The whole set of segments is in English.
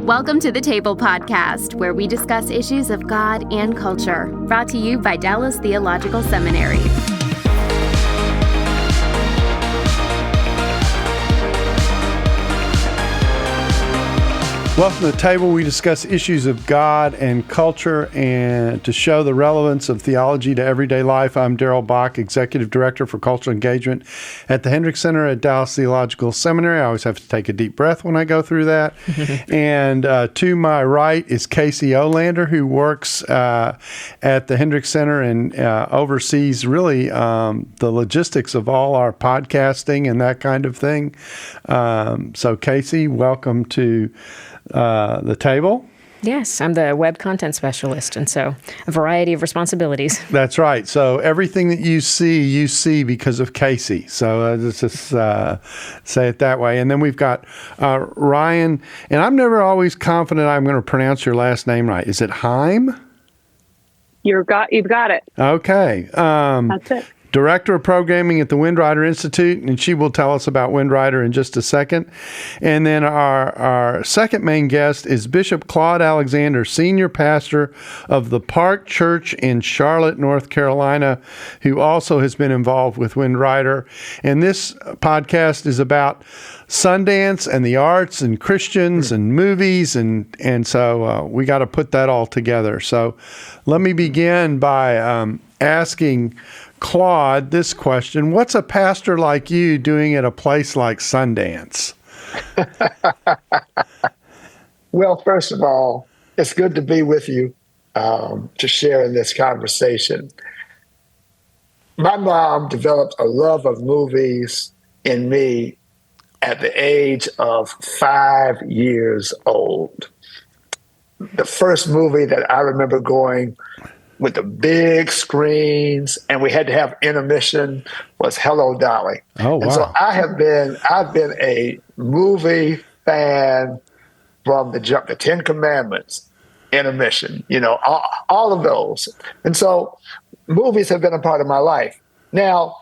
Welcome to the Table Podcast, where we discuss issues of God and culture. Brought to you by Dallas Theological Seminary. Welcome to the Table. We discuss issues of God and culture and to show the relevance of theology to everyday life. I'm Darrell Bock, Executive Director for Cultural Engagement at the Hendrick Center at Dallas Theological Seminary. I always have to take a deep breath when I go through that. And to my right is Kasey Olander, who works at the Hendrick Center and oversees really the logistics of all our podcasting and that kind of thing. So Kasey, welcome to the table. Yes, I'm the web content specialist, and so a variety of responsibilities. That's right. So everything that you see because of Kasey. So let's just say it that way. And then we've got Ryann, and I'm never always confident I'm going to pronounce your last name right. Is it Heim? You've got it. Okay. That's it. Director of Programming at the Windrider Institute, and she will tell us about Windrider in just a second. And then our second main guest is Bishop Claude Alexander, Senior Pastor of the Park Church in Charlotte, North Carolina, who also has been involved with Windrider. And this podcast is about Sundance and the arts and Christians and movies, and so we got to put that all together. So let me begin by asking Claude this question: what's a pastor like you doing at a place like Sundance? Well, first of all, it's good to be with you to share in this conversation. My mom developed a love of movies in me at the age of 5 years old. The first movie that I remember going with the big screens, and we had to have intermission, was Hello, Dolly. Oh, wow. And so I've been a movie fan from the jump, the Ten Commandments, intermission, all of those. And so movies have been a part of my life. Now,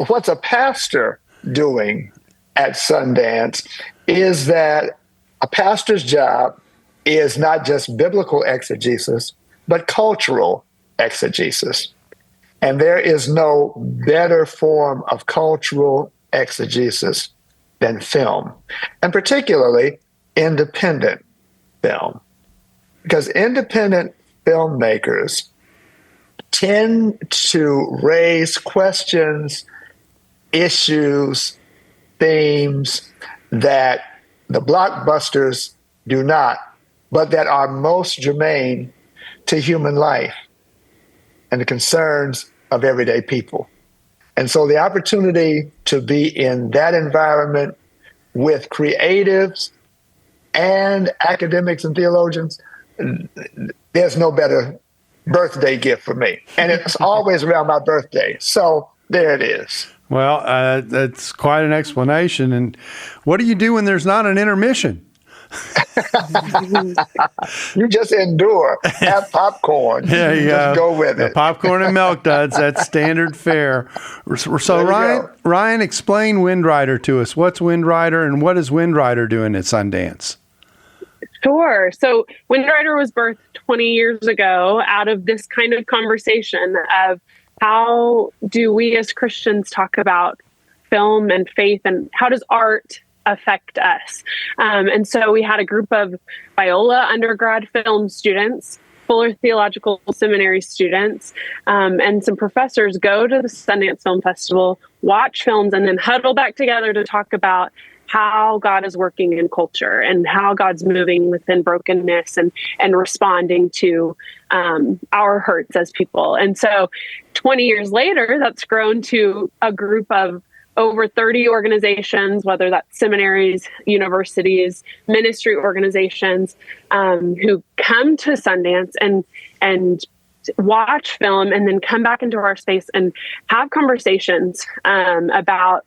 what's a pastor doing at Sundance is that a pastor's job is not just biblical exegesis, but cultural exegesis. And there is no better form of cultural exegesis than film, and particularly independent film. Because independent filmmakers tend to raise questions, issues, themes that the blockbusters do not, but that are most germane to human life and the concerns of everyday people. And so the opportunity to be in that environment with creatives and academics and theologians, there's no better birthday gift for me. And it's always around my birthday. So there it is. Well, that's quite an explanation. And what do you do when there's not an intermission? You just endure. Have popcorn. There you just go with it. Popcorn and milk duds. That's standard fare. So Ryan, explain Windrider to us. What's Windrider, and what is Windrider doing at Sundance? Sure. So Windrider was birthed 20 years ago out of this kind of conversation of how do we as Christians talk about film and faith, and how does art affect us? And so we had a group of Biola undergrad film students, Fuller Theological Seminary students, and some professors go to the Sundance Film Festival, watch films, and then huddle back together to talk about how God is working in culture and how God's moving within brokenness and responding to our hurts as people. And so 20 years later, that's grown to a group of over 30 organizations, whether that's seminaries, universities, ministry organizations, who come to Sundance and watch film and then come back into our space and have conversations about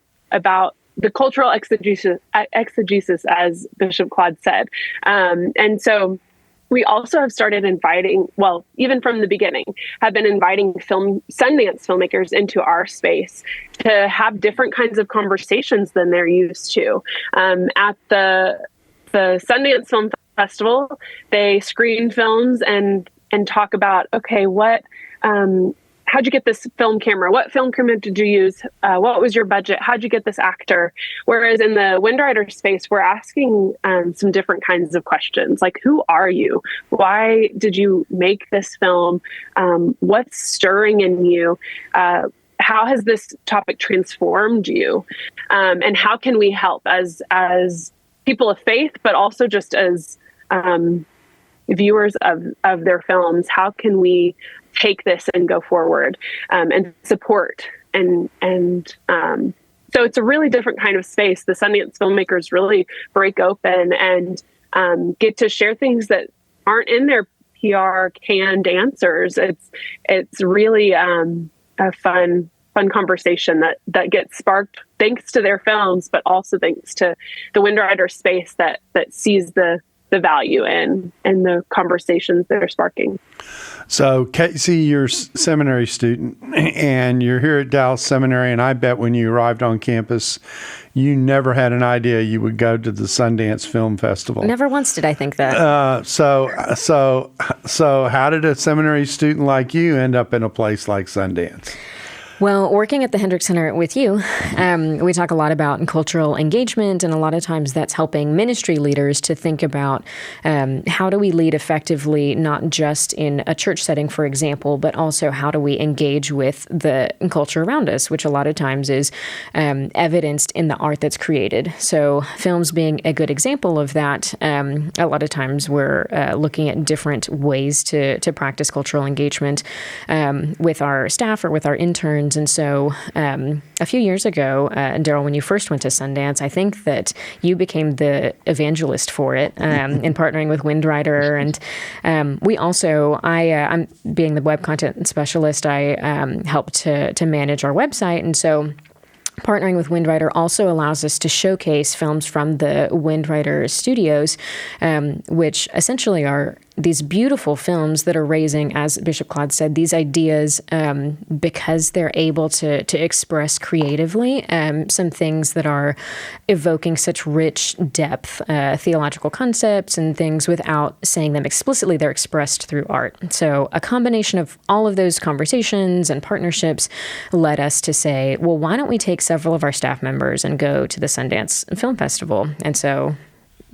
the cultural exegesis, as Bishop Claude said. And so we also have started inviting, well, even from the beginning, have been inviting Sundance filmmakers into our space to have different kinds of conversations than they're used to. At the Sundance Film festival, they screen films and talk about, okay, how'd you get this film camera? What film camera did you use? What was your budget? How'd you get this actor? Whereas in the Windrider space, we're asking some different kinds of questions, like, who are you? Why did you make this film? What's stirring in you? How has this topic transformed you? And how can we help as people of faith, but also just as viewers of their films? How can we take this and go forward and support and so it's a really different kind of space. The Sundance filmmakers really break open and get to share things that aren't in their PR canned answers. It's really a fun conversation that gets sparked thanks to their films, but also thanks to the Windrider space that sees the value in the conversations that are sparking. So, Kasey, you're a seminary student, and you're here at Dallas Seminary, and I bet when you arrived on campus, you never had an idea you would go to the Sundance Film Festival. Never once did I think that. So how did a seminary student like you end up in a place like Sundance? Well, working at the Hendrick Center with you, we talk a lot about cultural engagement, and a lot of times that's helping ministry leaders to think about how do we lead effectively, not just in a church setting, for example, but also how do we engage with the culture around us, which a lot of times is evidenced in the art that's created. So films being a good example of that, a lot of times we're looking at different ways to practice cultural engagement with our staff or with our interns. And so a few years ago, Darrell, when you first went to Sundance, I think that you became the evangelist for it in partnering with Windrider. And we also, I'm being the web content specialist, I helped to manage our website. And so partnering with Windrider also allows us to showcase films from the Windrider studios, which essentially are these beautiful films that are raising, as Bishop Claude said, these ideas because they're able to express creatively some things that are evoking such rich depth, theological concepts and things without saying them explicitly. They're expressed through art. So a combination of all of those conversations and partnerships led us to say, well, why don't we take several of our staff members and go to the Sundance Film Festival? And so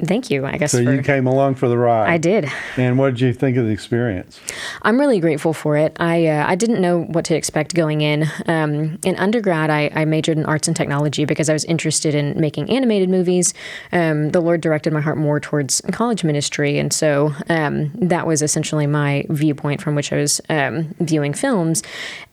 thank you, I guess. So you came along for the ride. I did. And what did you think of the experience? I'm really grateful for it. I didn't know what to expect going in. In undergrad, I majored in arts and technology because I was interested in making animated movies. The Lord directed my heart more towards college ministry. And so that was essentially my viewpoint from which I was viewing films.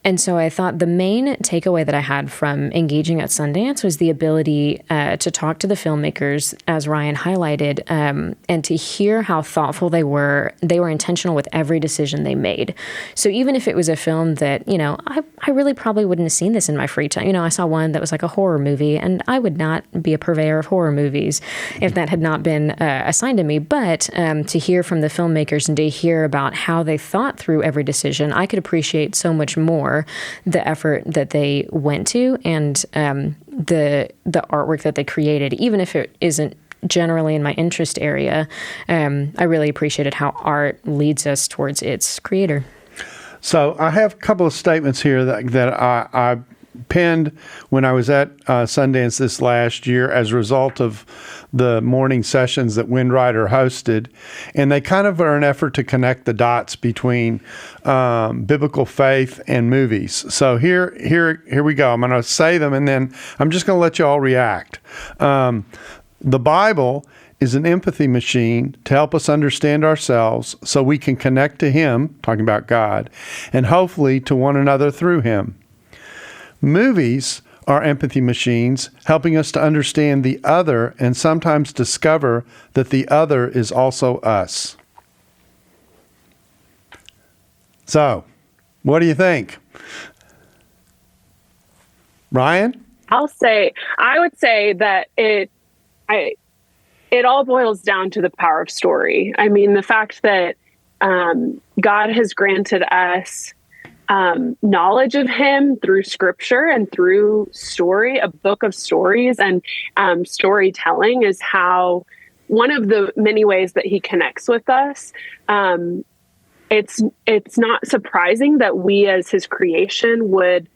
And so I thought the main takeaway that I had from engaging at Sundance was the ability to talk to the filmmakers, as Ryann highlighted, and to hear how thoughtful they were. They were intentional with every decision they made. So even if it was a film that, I really probably wouldn't have seen this in my free time. I saw one that was like a horror movie, and I would not be a purveyor of horror movies if that had not been assigned to me. But to hear from the filmmakers and to hear about how they thought through every decision, I could appreciate so much more the effort that they went to and the artwork that they created, even if it isn't generally in my interest area. I really appreciated how art leads us towards its creator. So I have a couple of statements here that I penned when I was at Sundance this last year as a result of the morning sessions that Windrider hosted, and they kind of are an effort to connect the dots between biblical faith and movies. So here we go. I'm going to say them, and then I'm just going to let you all react. The Bible is an empathy machine to help us understand ourselves so we can connect to Him, talking about God, and hopefully to one another through Him. Movies are empathy machines, helping us to understand the other and sometimes discover that the other is also us. So, what do you think? Ryann? I would say that it all boils down to the power of story. I mean, the fact that God has granted us knowledge of Him through Scripture and through story, a book of stories, and storytelling is how one of the many ways that he connects with us. It's not surprising that we as his creation would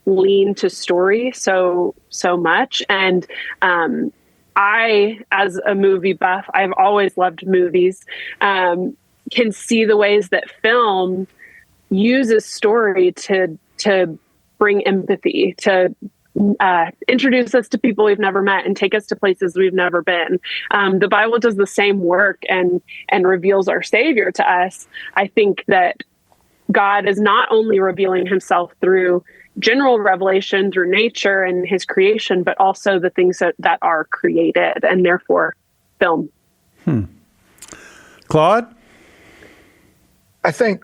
lean to story so much. And I, as a movie buff, I've always loved movies, can see the ways that film uses story to bring empathy, to introduce us to people we've never met and take us to places we've never been. The Bible does the same work and reveals our Savior to us. I think that God is not only revealing himself through general revelation, through nature and his creation, but also the things that are created, and therefore film. Claude? I think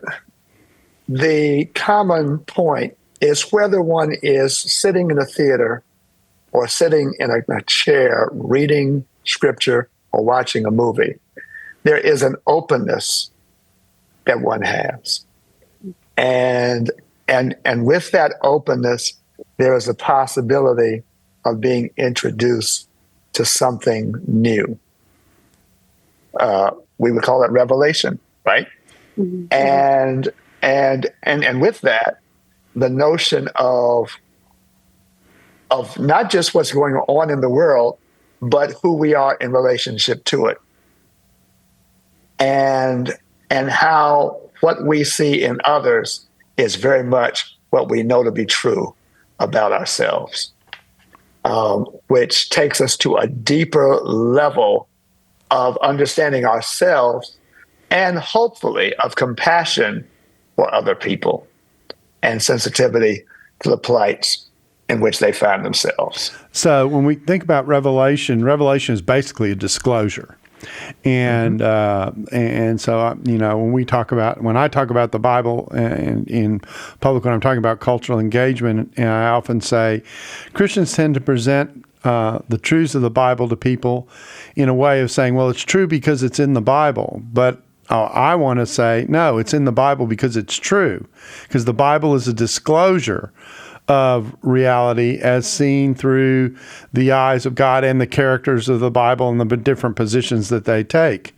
the common point is whether one is sitting in a theater or sitting in a chair reading scripture or watching a movie, there is an openness that one has. And with that openness, there is a possibility of being introduced to something new. We would call it revelation, right? Mm-hmm. And with that, the notion of not just what's going on in the world, but who we are in relationship to it. And how what we see in others is very much what we know to be true about ourselves, which takes us to a deeper level of understanding ourselves and hopefully of compassion for other people and sensitivity to the plights in which they find themselves. So when we think about revelation is basically a disclosure. And so, when I talk about the Bible and in public, when I'm talking about cultural engagement, and I often say Christians tend to present the truths of the Bible to people in a way of saying, well, it's true because it's in the Bible. But I want to say, no, it's in the Bible because it's true, because the Bible is a disclosure of reality as seen through the eyes of God and the characters of the Bible and the different positions that they take.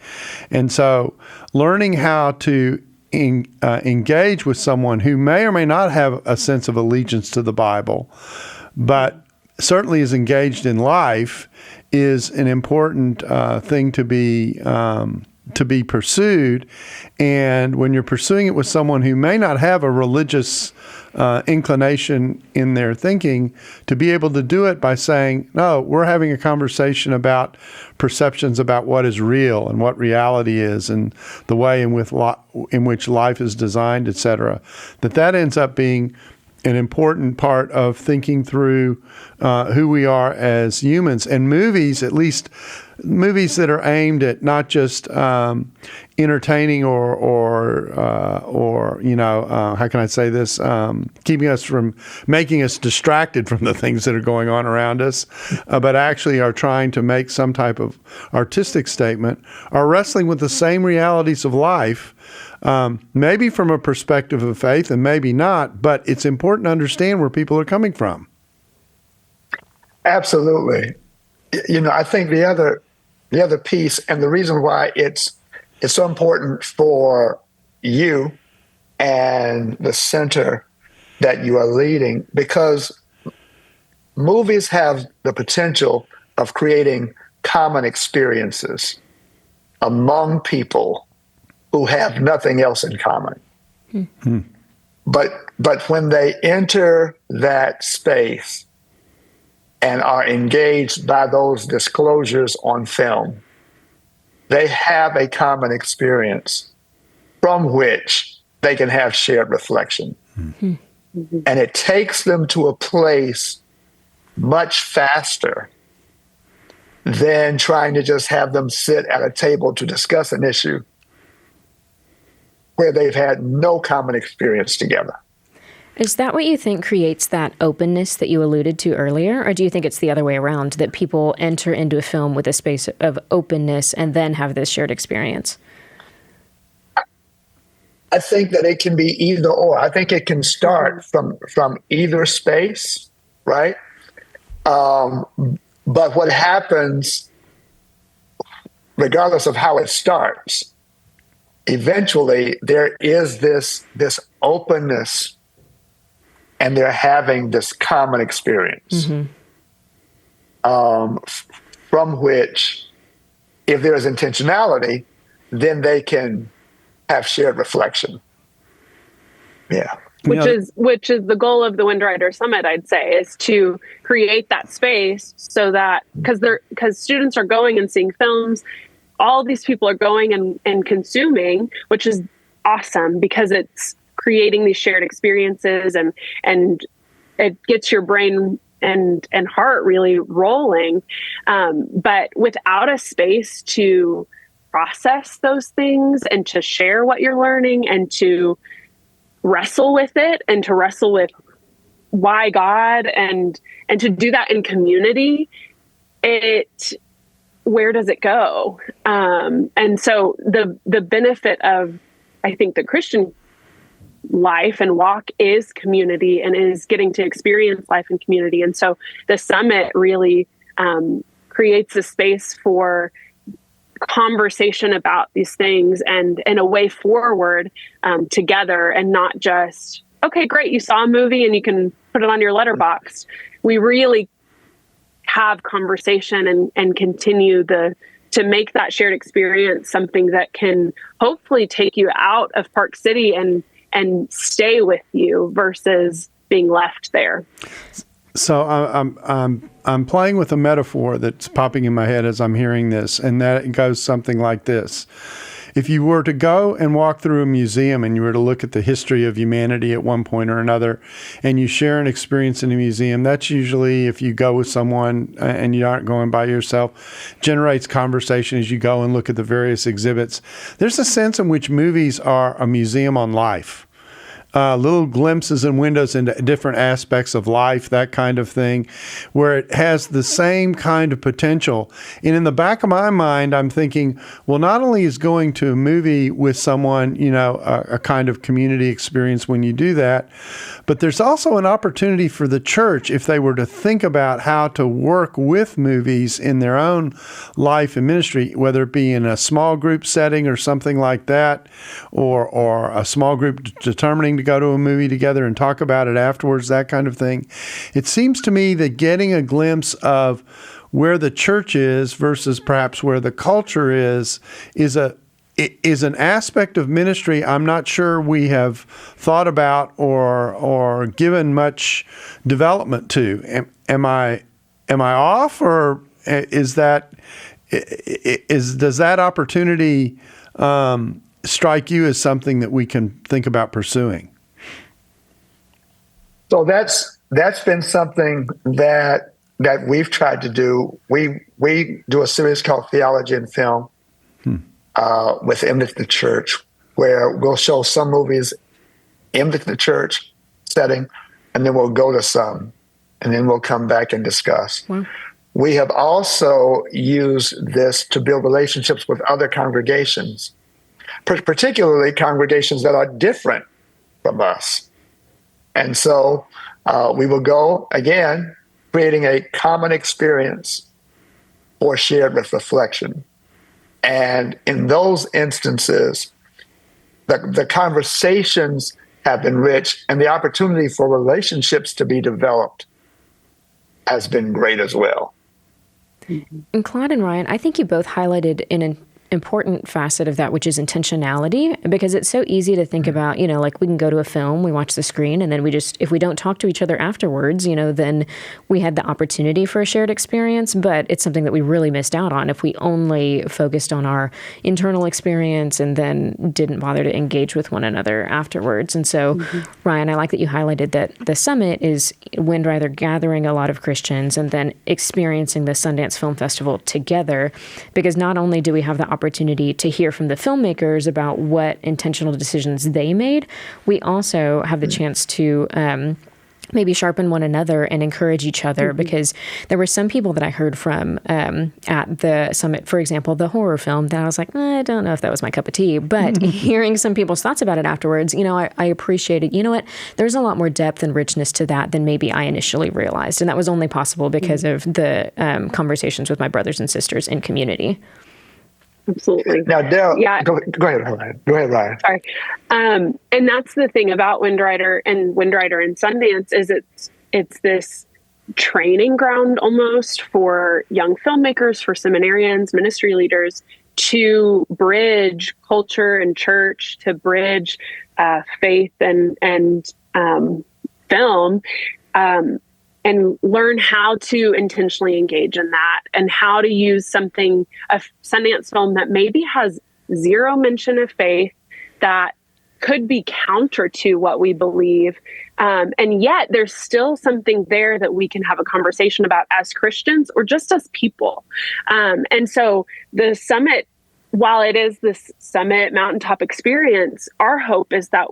And so learning how to engage with someone who may or may not have a sense of allegiance to the Bible, but certainly is engaged in life, is an important thing to be pursued. And when you're pursuing it with someone who may not have a religious inclination in their thinking, to be able to do it by saying, no, we're having a conversation about perceptions about what is real and what reality is and the way in which life is designed, etc., that ends up being an important part of thinking through who we are as humans. And movies, at least movies that are aimed at not just entertaining or how can I say this, keeping us from making us distracted from the things that are going on around us, but actually are trying to make some type of artistic statement, are wrestling with the same realities of life, maybe from a perspective of faith and maybe not, but it's important to understand where people are coming from. Absolutely. I think the other piece, and the reason why it's so important for you and the center that you are leading, because movies have the potential of creating common experiences among people who have nothing else in common. Mm-hmm. But when they enter that space and are engaged by those disclosures on film, they have a common experience from which they can have shared reflection. Mm-hmm. And it takes them to a place much faster than trying to just have them sit at a table to discuss an issue where they've had no common experience together. Is that what you think creates that openness that you alluded to earlier? Or do you think it's the other way around, that people enter into a film with a space of openness and then have this shared experience? I think that it can be either or. I think it can start from either space, right? But what happens, regardless of how it starts, eventually there is this openness, and they're having this common experience, from which, if there is intentionality, then they can have shared reflection. Yeah. Which is the goal of the Windwriter Summit, I'd say, is to create that space so that, because students are going and seeing films, all these people are going and consuming, which is awesome because it's creating these shared experiences, and it gets your brain and heart really rolling. But without a space to process those things and to share what you're learning and to wrestle with it and to wrestle with why God and to do that in community, where does it go? And so the benefit of, I think, the Christian life and walk is community and is getting to experience life in community. And so the summit really creates a space for conversation about these things and a way forward together, and not just, okay, great, you saw a movie and you can put it on your letterbox. We really have conversation and continue to make that shared experience something that can hopefully take you out of Park City and stay with you versus being left there. So I'm playing with a metaphor that's popping in my head as I'm hearing this, and that goes something like this. If you were to go and walk through a museum and you were to look at the history of humanity at one point or another, and you share an experience in a museum, that's usually, if you go with someone and you aren't going by yourself, generates conversation as you go and look at the various exhibits. There's a sense in which movies are a museum on life. Little glimpses and windows into different aspects of life, that kind of thing, where it has the same kind of potential. And in the back of my mind, I'm thinking, well, not only is going to a movie with someone, a kind of community experience when you do that, but there's also an opportunity for the church, if they were to think about how to work with movies in their own life and ministry, whether it be in a small group setting or something like that, or a small group determining to go to a movie together and talk about it afterwards, that kind of thing. It seems to me that getting a glimpse of where the church is versus perhaps where the culture is an aspect of ministry I'm not sure we have thought about or given much development to. Am I off, or does that opportunity strike you as something that we can think about pursuing? So that's been something that we've tried to do. We do a series called Theology in Film within the church, where we'll show some movies in the church setting, and then we'll go to some, and then we'll come back and discuss. Wow. We have also used this to build relationships with other congregations, particularly congregations that are different from us. And so we will go, again, creating a common experience or shared with reflection. And in those instances, the conversations have been rich, and the opportunity for relationships to be developed has been great as well. And Claude and Ryan, I think you both highlighted an important facet of that, which is intentionality, because it's so easy to think about, like we can go to a film, we watch the screen, and then if we don't talk to each other afterwards, then we had the opportunity for a shared experience, but it's something that we really missed out on if we only focused on our internal experience and then didn't bother to engage with one another afterwards. And so, Ryan, I like that you highlighted that the summit is Windwriter gathering a lot of Christians and then experiencing the Sundance Film Festival together, because not only do we have the opportunity to hear from the filmmakers about what intentional decisions they made, we also have the chance to maybe sharpen one another and encourage each other, because there were some people that I heard from at the summit, for example, the horror film, that I was like, I don't know if that was my cup of tea, but hearing some people's thoughts about it afterwards, I appreciated, there's a lot more depth and richness to that than maybe I initially realized. And that was only possible because of the conversations with my brothers and sisters in community. Absolutely. Now, Darrell, Yeah. go ahead, Ryan. Go ahead, Ryan. Sorry. And that's the thing about Windrider and Sundance is it's this training ground almost for young filmmakers, for seminarians, ministry leaders to bridge culture and church, to bridge faith and film, and learn how to intentionally engage in that and how to use a Sundance film that maybe has zero mention of faith, that could be counter to what we believe. And yet there's still something there that we can have a conversation about as Christians or just as people. And so the summit, while it is this summit mountaintop experience, our hope is that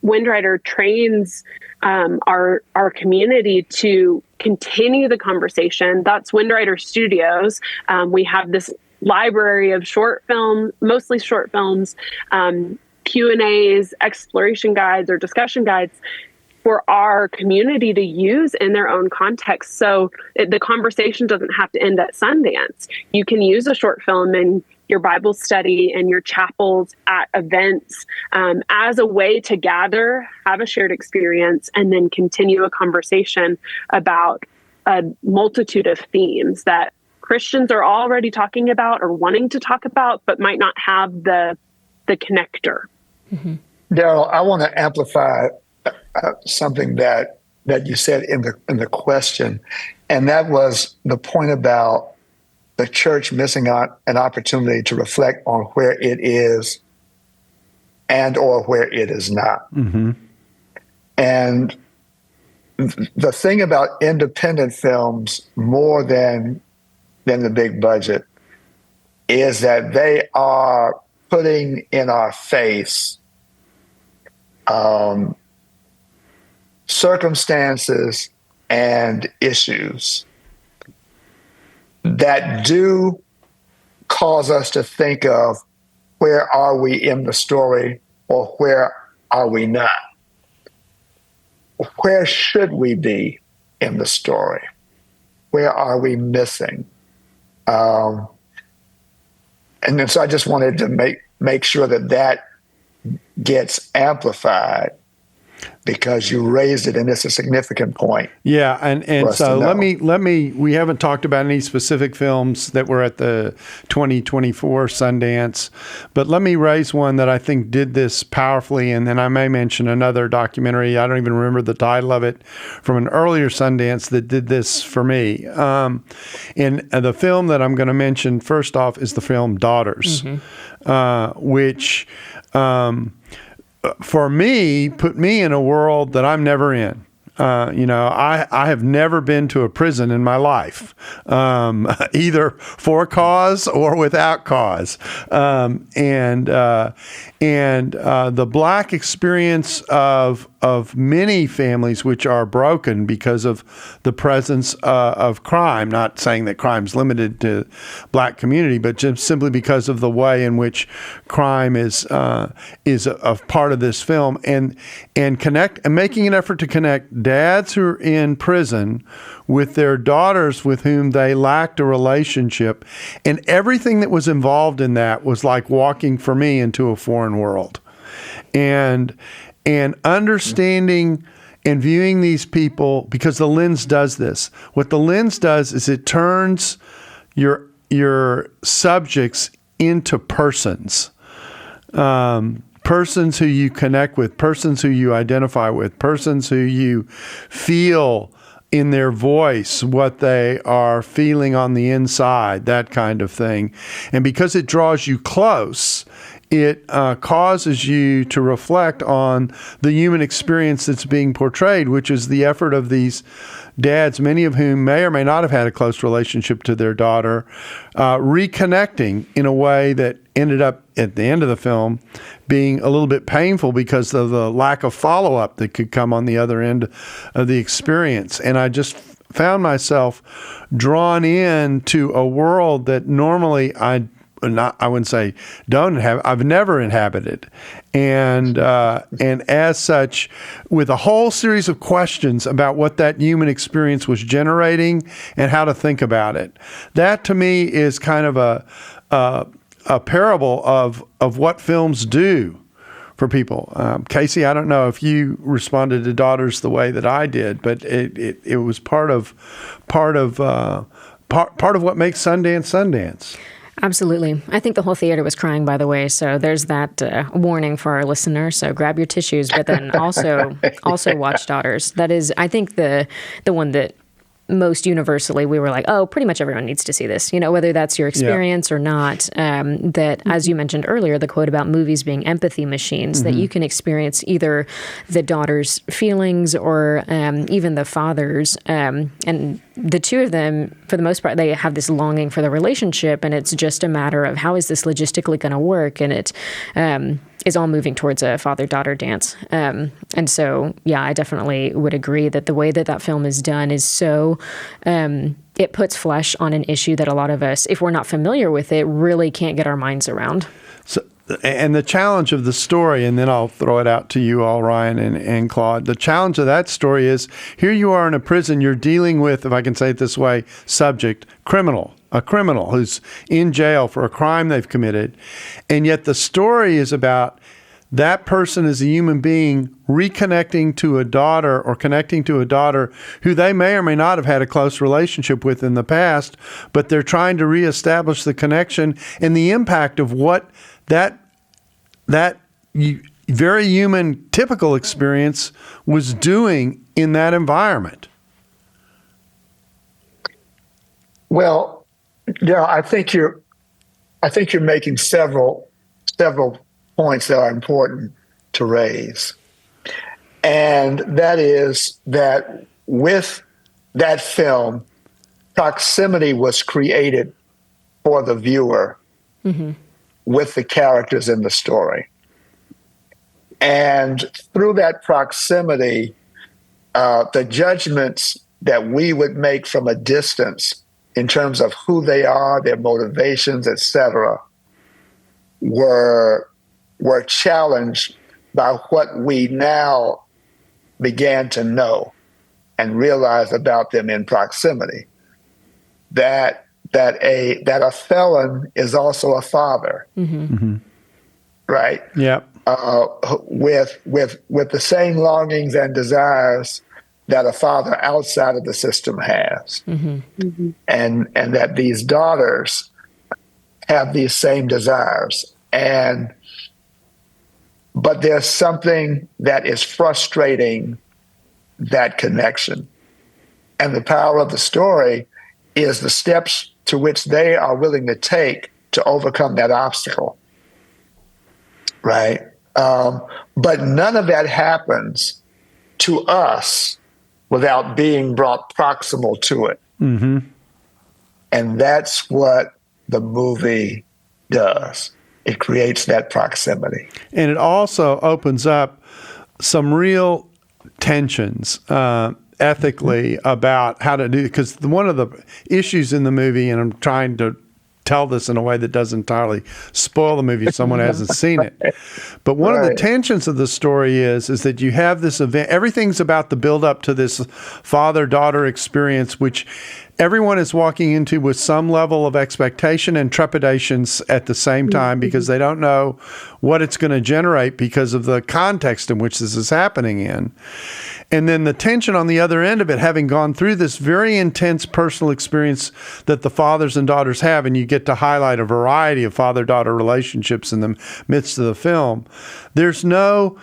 Windrider trains our community to continue the conversation. That's Windrider Studios. We have this library of mostly short films, Q&As, exploration guides, or discussion guides for our community to use in their own context. So the conversation doesn't have to end at Sundance. You can use a short film in your Bible study and your chapels, at events, as a way to gather, have a shared experience, and then continue a conversation about a multitude of themes that Christians are already talking about or wanting to talk about, but might not have the connector. Mm-hmm. Darrell, I want to amplify something that you said in the question, and that was the point about the church missing out an opportunity to reflect on where it is and or where it is not. Mm-hmm. And the thing about independent films, more than the big budget, is that they are putting in our face circumstances and issues that do cause us to think of where are we in the story or where are we not? Where should we be in the story? Where are we missing? And then so I just wanted to make sure that gets amplified, because you raised it and it's a significant point. Yeah, and so let me we haven't talked about any specific films that were at the 2024 Sundance, but let me raise one that I think did this powerfully, and then I may mention another documentary, I don't even remember the title of it, from an earlier Sundance that did this for me. And the film that I'm going to mention first off is the film Daughters, which for me, put me in a world that I'm never in. I have never been to a prison in my life, either for cause or without cause. And the Black experience of many families which are broken because of the presence of crime, not saying that crime's limited to Black community, but just simply because of the way in which crime is a part of this film, and making an effort to connect dads who are in prison with their daughters with whom they lacked a relationship. And everything that was involved in that was like walking for me into a foreign world. And understanding and viewing these people, because the lens does this. What the lens does is it turns your subjects into persons. Persons who you connect with, persons who you identify with, persons who you feel in their voice what they are feeling on the inside, that kind of thing. And because it draws you close, it causes you to reflect on the human experience that's being portrayed, which is the effort of these dads, many of whom may or may not have had a close relationship to their daughter, reconnecting in a way that ended up at the end of the film being a little bit painful because of the lack of follow-up that could come on the other end of the experience. And I just found myself drawn into a world that normally I wouldn't say don't have, I've never inhabited. And as such, with a whole series of questions about what that human experience was generating and how to think about it. That to me is kind of a parable of what films do for people. Kasey, I don't know if you responded to Daughters the way that I did, but it was part of what makes Sundance. Absolutely. I think the whole theater was crying, by the way. So there's that warning for our listeners. So grab your tissues, but then also watch Daughters. That is, I think, the one that most universally we were like, oh, pretty much everyone needs to see this, whether that's your experience or not. That, as you mentioned earlier, the quote about movies being empathy machines, that you can experience either the daughter's feelings or even the father's. And the two of them, for the most part, they have this longing for the relationship, and it's just a matter of how is this logistically going to work, and it is all moving towards a father-daughter dance. And so, yeah, I definitely would agree that the way that film is done is so, it puts flesh on an issue that a lot of us, if we're not familiar with it, really can't get our minds around. So, and the challenge of the story, and then I'll throw it out to you all, Ryan and Claude. The challenge of that story is, here you are in a prison, you're dealing with, if I can say it this way, subject, a criminal who's in jail for a crime they've committed. And yet the story is about that person as a human being reconnecting to a daughter or connecting to a daughter who they may or may not have had a close relationship with in the past, but they're trying to reestablish the connection and the impact of what that very human, typical experience was doing in that environment. Well, I think you're making several points that are important to raise, and that is that with that film, proximity was created for the viewer with the characters in the story, and through that proximity, the judgments that we would make from a distance in terms of who they are, their motivations, etc., were challenged by what we now began to know and realize about them in proximity. That a felon is also a father, right? Yep. With the same longings and desires that a father outside of the system has, and that these daughters have these same desires, but there's something that is frustrating that connection, and the power of the story is the steps to which they are willing to take to overcome that obstacle, right? But none of that happens to us without being brought proximal to it. And that's what the movie does. It creates that proximity. And it also opens up some real tensions ethically about how to do, because one of the issues in the movie, and I'm trying to tell this in a way that doesn't entirely spoil the movie if someone hasn't seen it. But one of the tensions of the story is that you have this event. Everything's about the build up to this father-daughter experience, which everyone is walking into with some level of expectation and trepidations at the same time, because they don't know what it's going to generate because of the context in which this is happening in. And then the tension on the other end of it, having gone through this very intense personal experience that the fathers and daughters have, and you get to highlight a variety of father-daughter relationships in the midst of the film, there's no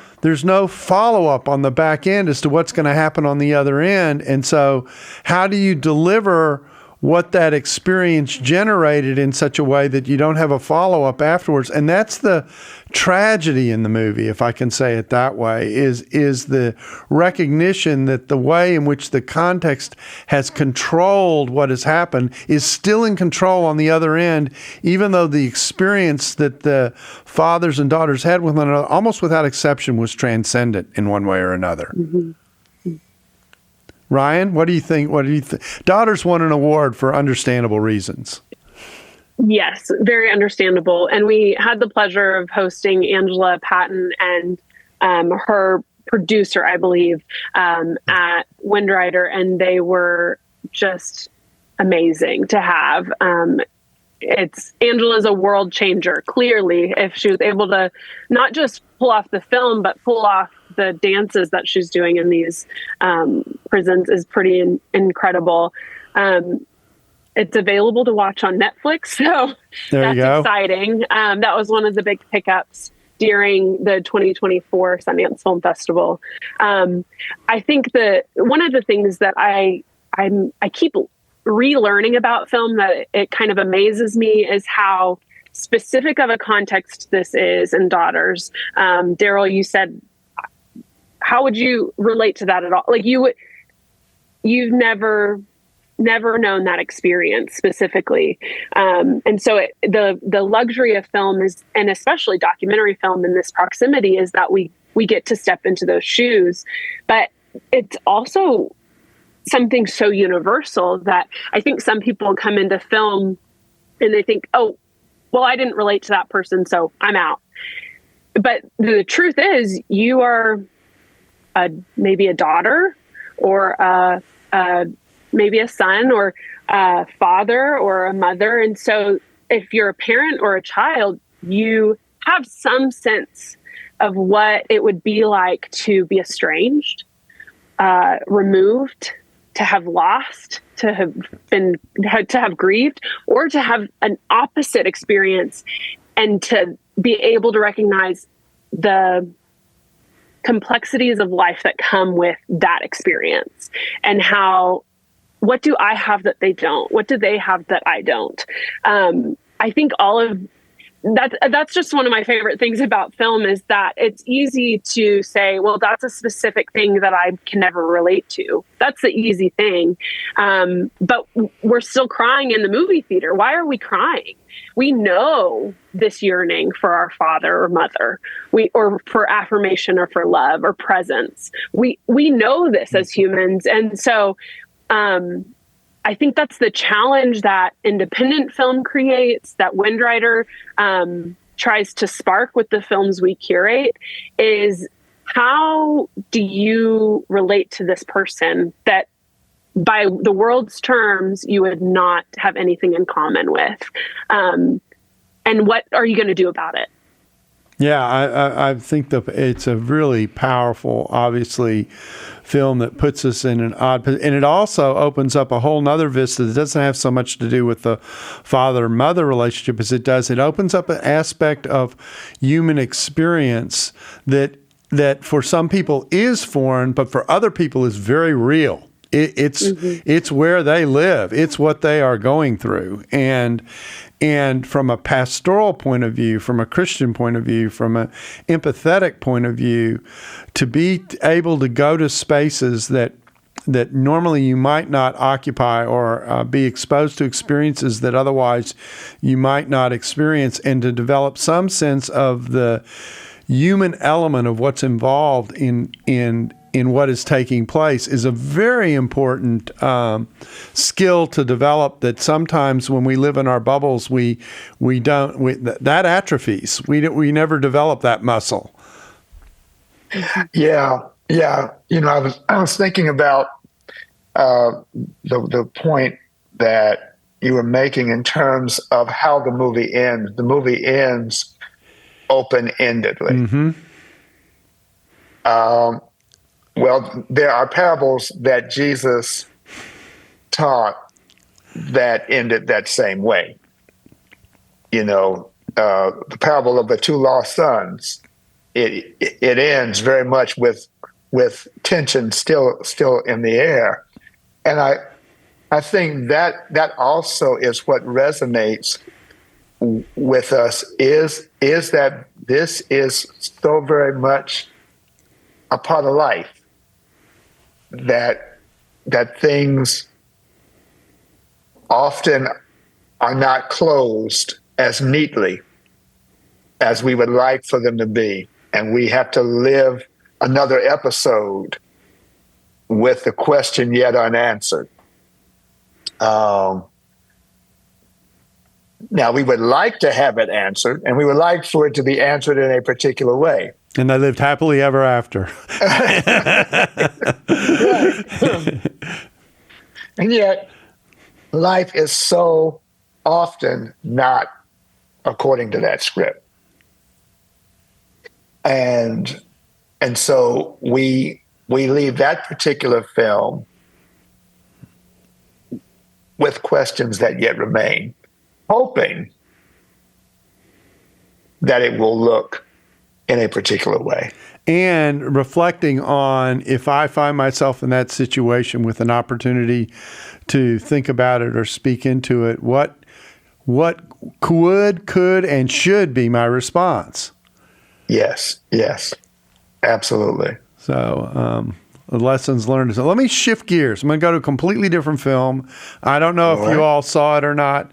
follow-up on the back end as to what's going to happen on the other end. And so how do you deliver what that experience generated in such a way that you don't have a follow-up afterwards? And that's the tragedy in the movie, if I can say it that way, is the recognition that the way in which the context has controlled what has happened is still in control on the other end, even though the experience that the fathers and daughters had with one another, almost without exception, was transcendent in one way or another. Ryan, what do you think? Daughters won an award for understandable reasons. Yes, very understandable. And we had the pleasure of hosting Angela Patton and her producer, I believe, at Windrider, and they were just amazing to have. Angela's a world changer, clearly, if she was able to not just pull off the film, but pull off the dances that she's doing in these prisons is pretty incredible. It's available to watch on Netflix, so that's exciting. That was one of the big pickups during the 2024 Sundance Film Festival. I think that one of the things that I keep relearning about film that it kind of amazes me is how specific of a context this is in Daughters. Darrell, you said, how would you relate to that at all? Like you've never known that experience specifically. And so the luxury of film is, and especially documentary film in this proximity, is that we get to step into those shoes, but it's also something so universal that I think some people come into film and they think, oh, well, I didn't relate to that person, so I'm out. But the truth is, you are maybe a daughter, or maybe a son, or a father, or a mother. And so if you're a parent or a child, you have some sense of what it would be like to be estranged, removed, to have lost, to have grieved, or to have an opposite experience, and to be able to recognize the complexities of life that come with that experience, and what do I have that they don't? What do they have that I don't? I think all of that's just one of my favorite things about film, is that it's easy to say, well, that's a specific thing that I can never relate to. That's the easy thing. But we're still crying in the movie theater. Why are we crying? We know this yearning for our father or mother, or for affirmation, or for love, or presence. We know this as humans. And so I think that's the challenge that independent film creates, that Windrider tries to spark with the films we curate, is how do you relate to this person that by the world's terms you would not have anything in common with? And what are you going to do about it? Yeah, I think it's a really powerful, obviously, film that puts us in an odd position. And it also opens up a whole nother vista that doesn't have so much to do with the father-mother relationship as it does. It opens up an aspect of human experience that for some people is foreign, but for other people is very real. It's where they live. It's what they are going through. And from a pastoral point of view, from a Christian point of view, from an empathetic point of view, to be able to go to spaces that normally you might not occupy, or be exposed to experiences that otherwise you might not experience, and to develop some sense of the human element of what's involved in what is taking place is a very important skill to develop, that sometimes when we live in our bubbles, that atrophies. We never develop that muscle. Yeah. I was thinking about the point that you were making in terms of how the movie ends. The movie ends open-endedly. Mm-hmm. Well, there are parables that Jesus taught that ended that same way. The parable of the two lost sons, it ends very much with tension still in the air. And I think that also is what resonates with us, is that this is so very much a part of life. That things often are not closed as neatly as we would like for them to be. And we have to live another episode with the question yet unanswered. Now, we would like to have it answered, and we would like for it to be answered in a particular way. And they lived happily ever after. And yet, life is so often not according to that script. And so we leave that particular film with questions that yet remain, hoping that it will look in a particular way. And reflecting on, if I find myself in that situation with an opportunity to think about it or speak into it, what could, and should be my response? Yes, absolutely. So, lessons learned. So let me shift gears. I'm going to go to a completely different film. I don't know if you all saw it or not,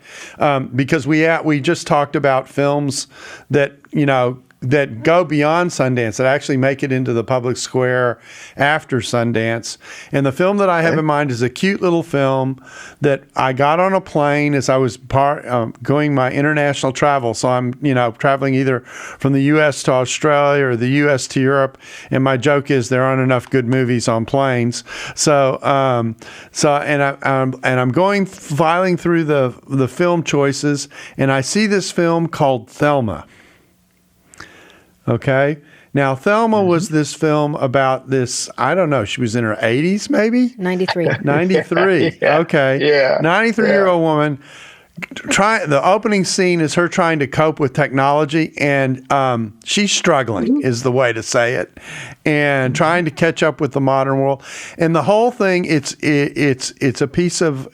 because we just talked about films that, that go beyond Sundance, that actually make it into the public square after Sundance. And the film that I have in mind is a cute little film that I got on a plane as I was going my international travel. So I'm, traveling either from the U.S. to Australia or the U.S. to Europe. And my joke is there aren't enough good movies on planes. So I'm filing through the film choices, and I see this film called Thelma. Okay. Now, Thelma was this film about this, I don't know, she was in her 80s, maybe? 93. 93. Yeah. Okay. Yeah. 93-year-old woman. The opening scene is her trying to cope with technology, and she's struggling, is the way to say it, and trying to catch up with the modern world. And the whole thing, it's a piece of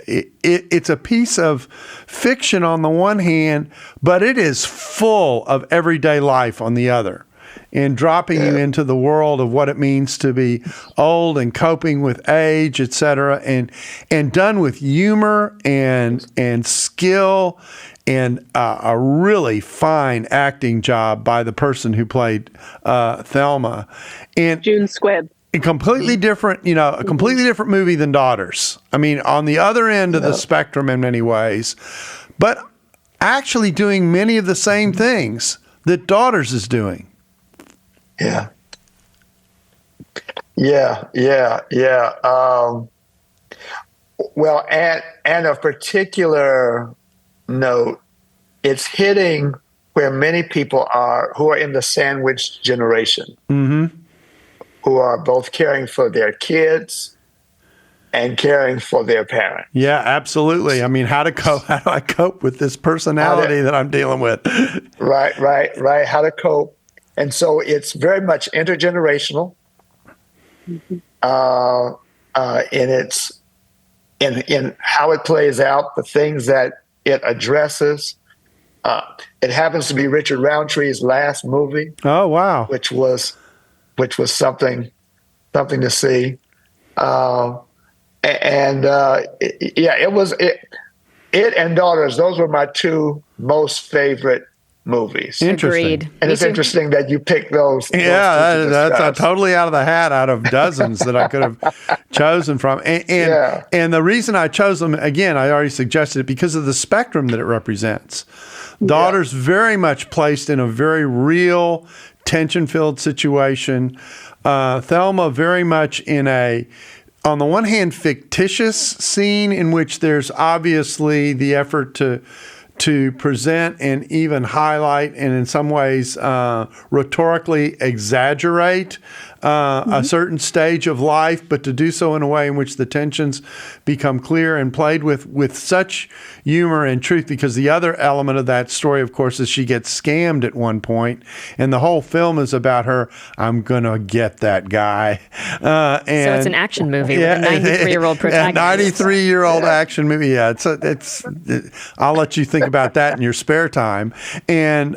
fiction on the one hand, but it is full of everyday life on the other, and dropping you into the world of what it means to be old and coping with age, et cetera, and done with humor and skill and a really fine acting job by the person who played Thelma. And June Squibb. A completely different movie than Daughters. I mean, on the other end of the spectrum in many ways, but actually doing many of the same things that Daughters is doing. Yeah. Well, and of particular note, it's hitting where many people are who are in the sandwich generation, who are both caring for their kids and caring for their parents. Yeah, absolutely. I mean, how do I cope with this personality that I'm dealing with? Right. How to cope. And so it's very much intergenerational in how it plays out, the things that it addresses. It happens to be Richard Roundtree's last movie. Oh, wow! Which was something to see. It and Daughters. Those were my two most favorite movies. Interesting. Agreed. And it's interesting that you picked those. Yeah, that's totally out of the hat, out of dozens that I could have chosen from. And the reason I chose them, again, I already suggested it, because of the spectrum that it represents. Daughters very much placed in a very real, tension-filled situation. Thelma very much in on the one hand, fictitious scene in which there's obviously the effort to present and even highlight and in some ways rhetorically exaggerate a certain stage of life, but to do so in a way in which the tensions become clear and played with such humor and truth, because the other element of that story, of course, is she gets scammed at one point, and the whole film is about her, I'm going to get that guy. So it's an action movie with a 93-year-old protagonist. A 93-year-old action movie, yeah. I'll let you think about that in your spare time. And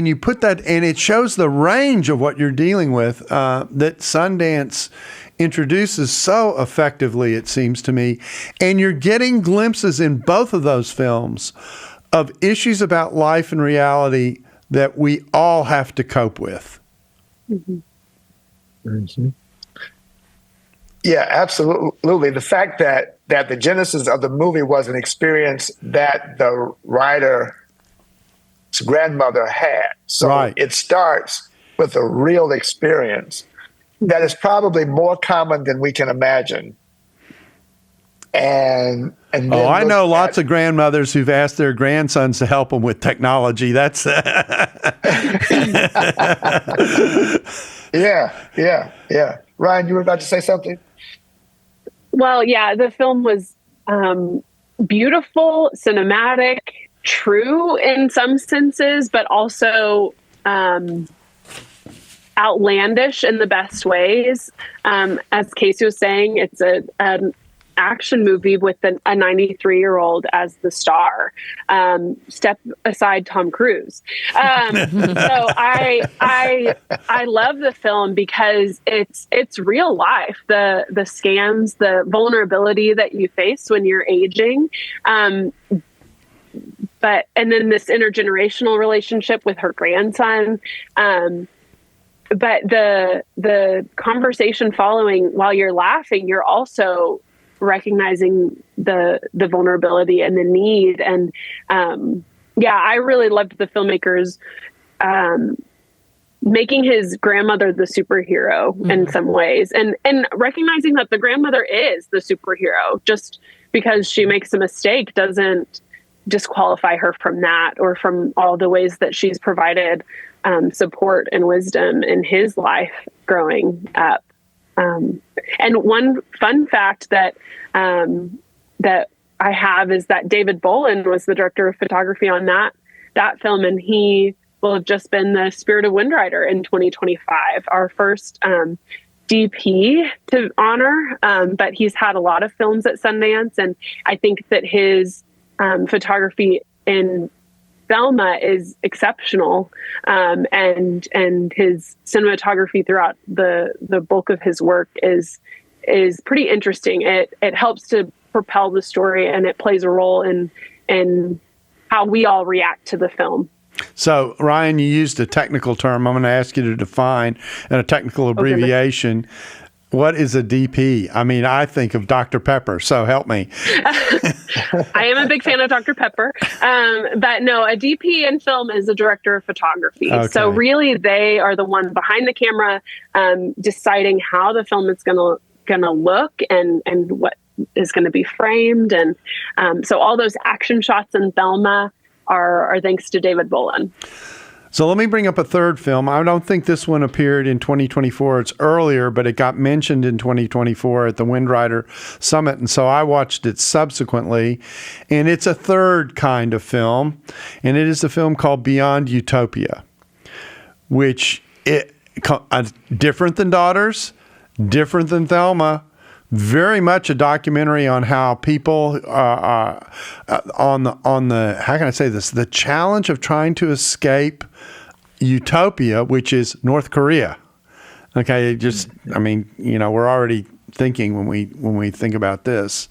you put that, and it shows the range of what you're dealing with that Sundance introduces so effectively, it seems to me. And you're getting glimpses in both of those films of issues about life and reality that we all have to cope with. Yeah, absolutely. The fact that the genesis of the movie was an experience that the writer's grandmother had. So It starts with a real experience that is probably more common than we can imagine. and Oh, then I know look lots at- of grandmothers who've asked their grandsons to help them with technology. That's yeah. Ryan, you were about to say something? Well, yeah, the film was beautiful, cinematic, true in some senses, but also outlandish in the best ways. As Kasey was saying, it's an action movie with a 93-year-old as the star. Step aside Tom Cruise. So I love the film because it's real life. The scams, the vulnerability that you face when you're aging. And then this intergenerational relationship with her grandson. But the conversation following, while you're laughing, you're also recognizing the vulnerability and the need. And I really loved the filmmakers making his grandmother the superhero in some ways, and recognizing that the grandmother is the superhero. Just because she makes a mistake doesn't disqualify her from that, or from all the ways that she's provided support and wisdom in his life growing up. And one fun fact that I have is that David Bolin was the director of photography on that film, and he will have just been the Spirit of Windrider in 2025, our first DP to honor. But he's had a lot of films at Sundance, and I think that his photography in Thelma is exceptional, and his cinematography throughout the bulk of his work is pretty interesting. It helps to propel the story, and it plays a role in how we all react to the film. So, Ryan, you used a technical term. I'm going to ask you to define, and a technical abbreviation. What is a DP? I mean, I think of Dr. Pepper, so help me. I am a big fan of Dr. Pepper. But no, a DP in film is a director of photography. Okay. So really, they are the one behind the camera, deciding how the film is going to look and what is going to be framed. And so all those action shots in Thelma are thanks to David Bolin. So let me bring up a third film. I don't think this one appeared in 2024. It's earlier, but it got mentioned in 2024 at the Windrider Summit, and so I watched it subsequently. And it's a third kind of film, and it is a film called Beyond Utopia, which different than Daughters, different than Thelma. Very much a documentary on how people on the how can I say this, the challenge of trying to escape utopia, which is North Korea. Okay, we're already thinking when we think about this,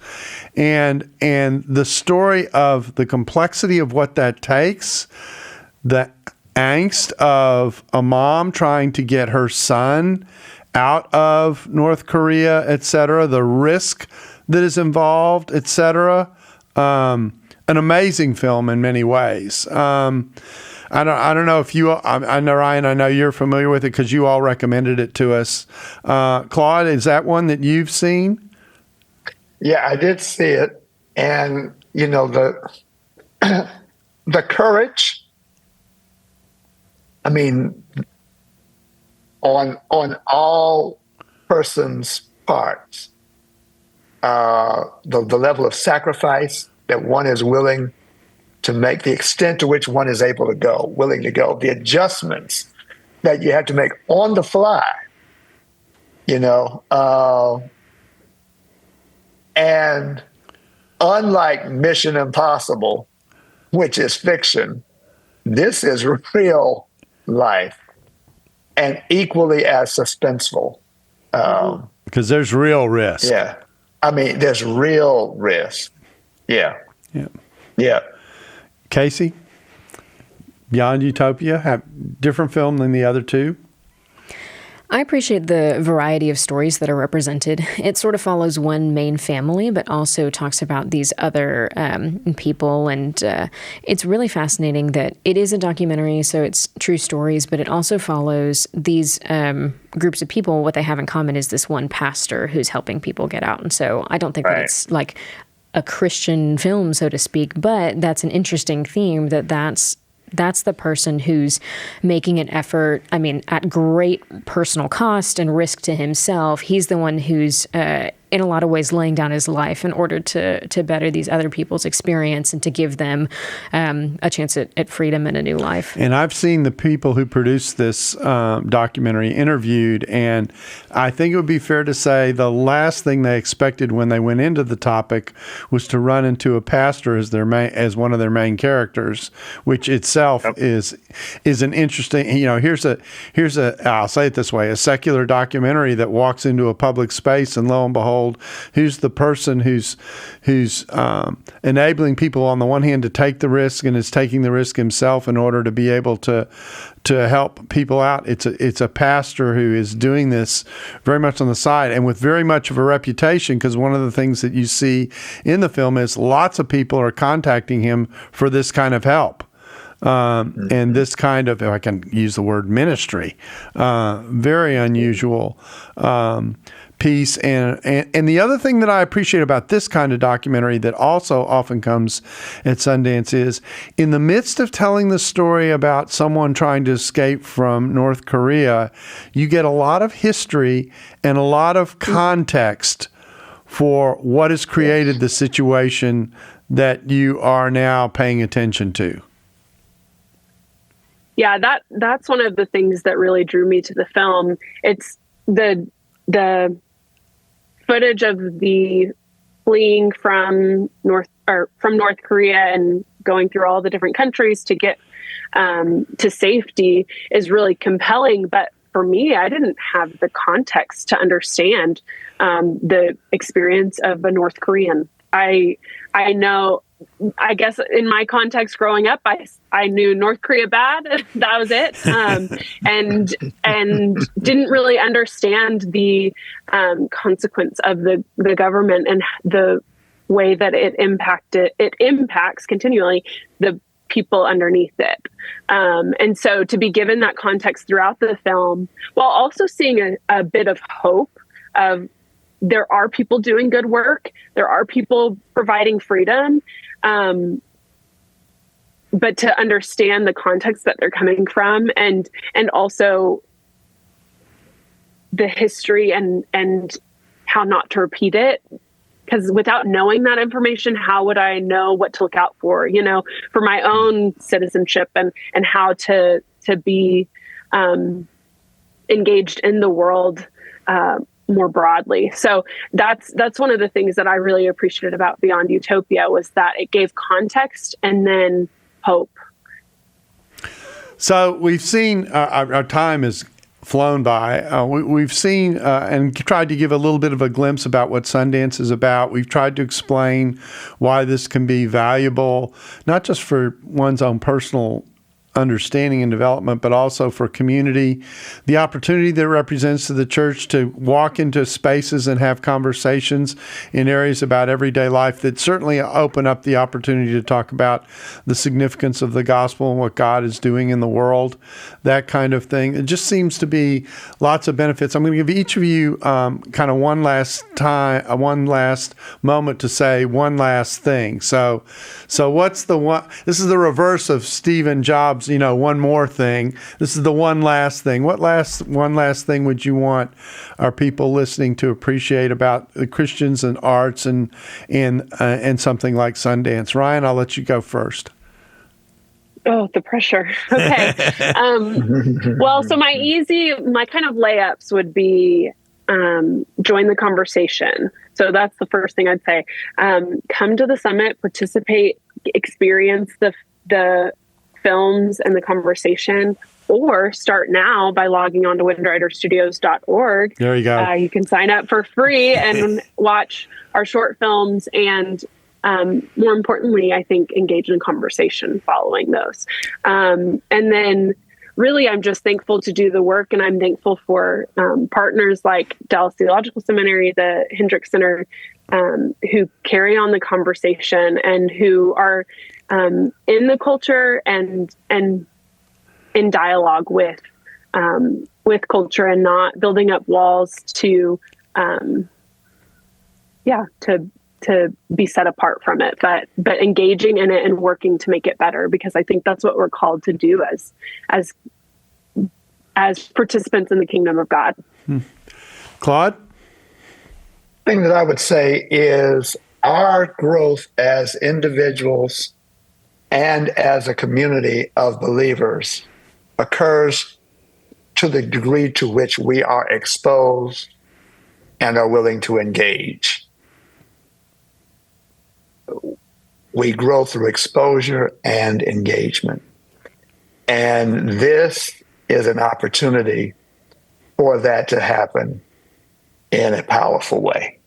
and the story of the complexity of what that takes, the angst of a mom trying to get her son out of North Korea, et cetera, the risk that is involved, et cetera. An amazing film in many ways. I don't know if you, I know, Ryan, I know you're familiar with it because you all recommended it to us. Claude, is that one that you've seen? Yeah, I did see it. And, the courage, I mean, on all persons' parts, the level of sacrifice that one is willing to make, the extent to which one is willing to go, the adjustments that you have to make on the fly, and unlike Mission Impossible, which is fiction, this is real life. And equally as suspenseful. Because there's real risk. Yeah. I mean, there's real risk. Yeah. Kasey, Beyond Utopia, have different film than the other two? I appreciate the variety of stories that are represented. It sort of follows one main family, but also talks about these other people. And it's really fascinating that it is a documentary, so it's true stories, but it also follows these groups of people. What they have in common is this one pastor who's helping people get out. And so I don't think that it's like a Christian film, so to speak, but that's an interesting theme that's the person who's making an effort, I mean, at great personal cost and risk to himself. He's the one who's, in a lot of ways, laying down his life in order to better these other people's experience and to give them a chance at freedom and a new life. And I've seen the people who produced this documentary interviewed, and I think it would be fair to say the last thing they expected when they went into the topic was to run into a pastor as one of their main characters, which itself is an interesting. Here's a I'll say it this way: a secular documentary that walks into a public space, and lo and behold, who's the person who's enabling people on the one hand to take the risk and is taking the risk himself in order to be able to help people out. It's a pastor who is doing this very much on the side and with very much of a reputation, because one of the things that you see in the film is lots of people are contacting him for this kind of help. And this kind of, if I can use the word ministry, very unusual piece. And the other thing that I appreciate about this kind of documentary that also often comes at Sundance is, in the midst of telling the story about someone trying to escape from North Korea, you get a lot of history and a lot of context for what has created the situation that you are now paying attention to. Yeah, that's one of the things that really drew me to the film. It's the footage of the fleeing from North Korea and going through all the different countries to get to safety is really compelling. But for me, I didn't have the context to understand the experience of a North Korean. I know. I guess in my context growing up, I knew North Korea bad. That was it, and didn't really understand the consequence of the government and the way that it impacts continually the people underneath it. And so to be given that context throughout the film, while also seeing a bit of hope of there are people doing good work, there are people providing freedom, but to understand the context that they're coming from, and also the history and how not to repeat it. Because without knowing that information, how would I know what to look out for, for my own citizenship and how to be engaged in the world more broadly. So that's one of the things that I really appreciated about Beyond Utopia, was that it gave context and then hope. So we've seen our time has flown by. We've seen and tried to give a little bit of a glimpse about what Sundance is about. We've tried to explain why this can be valuable, not just for one's own personal understanding and development, but also for community, the opportunity that represents to the church to walk into spaces and have conversations in areas about everyday life that certainly open up the opportunity to talk about the significance of the gospel and what God is doing in the world, that kind of thing. It just seems to be lots of benefits. I'm going to give each of you kind of one last moment to say one last thing. So what's the one? This is the reverse of Stephen Jobs, one more thing. This is the one last thing. What one last thing would you want our people listening to appreciate about the Christians and arts and something like Sundance? Ryan, I'll let you go first. Oh, the pressure. Okay. Well, so my kind of layups would be join the conversation. So that's the first thing I'd say. Come to the summit, participate, experience the films and the conversation, or start now by logging on to windriderstudios.org. There you go. You can sign up for free and watch our short films and more importantly, I think, engage in conversation following those. And then really, I'm just thankful to do the work, and I'm thankful for partners like Dallas Theological Seminary, the Hendricks Center, who carry on the conversation and who are in the culture and in dialogue with culture, and not building up walls to be set apart from it, but engaging in it and working to make it better, because I think that's what we're called to do as participants in the kingdom of God. Claude? The thing that I would say is our growth as individuals and as a community of believers occurs to the degree to which we are exposed and are willing to engage. We grow through exposure and engagement. And this is an opportunity for that to happen in a powerful way.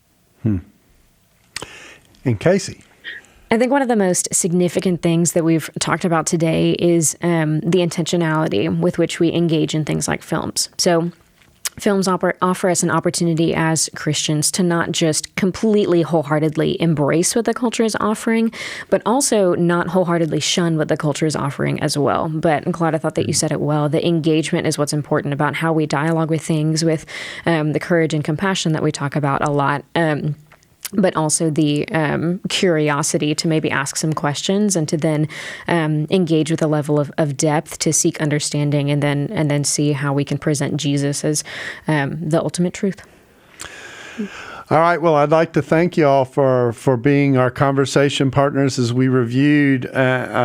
And Kasey? I think one of the most significant things that we've talked about today is the intentionality with which we engage in things like films. So films offer us an opportunity as Christians to not just completely wholeheartedly embrace what the culture is offering, but also not wholeheartedly shun what the culture is offering as well. But Claude, I thought that you said it well. The engagement is what's important about how we dialogue with things, with the courage and compassion that we talk about a lot. But also the curiosity to maybe ask some questions and to then engage with a level of depth to seek understanding, and then see how we can present Jesus as the ultimate truth. All right. Well, I'd like to thank you all for being our conversation partners as we reviewed Sundance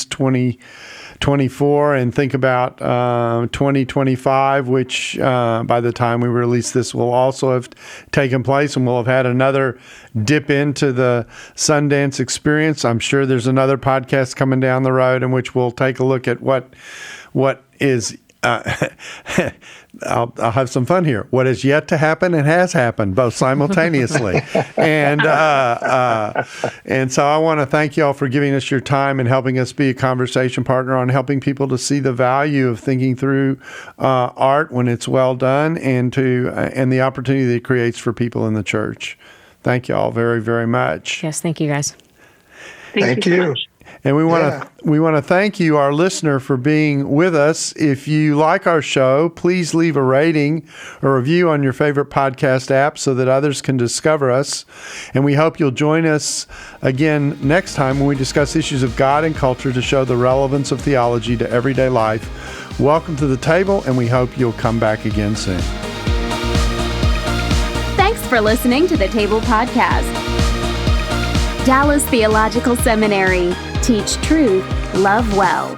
2024 and think about 2025, which by the time we release this will also have taken place, and we'll have had another dip into the Sundance experience. I'm sure there's another podcast coming down the road in which we'll take a look at what is I'll have some fun here. What is yet to happen and has happened, both simultaneously. And so I want to thank you all for giving us your time and helping us be a conversation partner on helping people to see the value of thinking through art when it's well done, and the opportunity that it creates for people in the church. Thank you all very, very much. Yes, thank you guys. Thank you. So much. And we want to thank you, our listener, for being with us. If you like our show, please leave a rating or review on your favorite podcast app so that others can discover us. And we hope you'll join us again next time when we discuss issues of God and culture to show the relevance of theology to everyday life. Welcome to the table, and we hope you'll come back again soon. Thanks for listening to the Table Podcast. Dallas Theological Seminary. Teach truth, love well.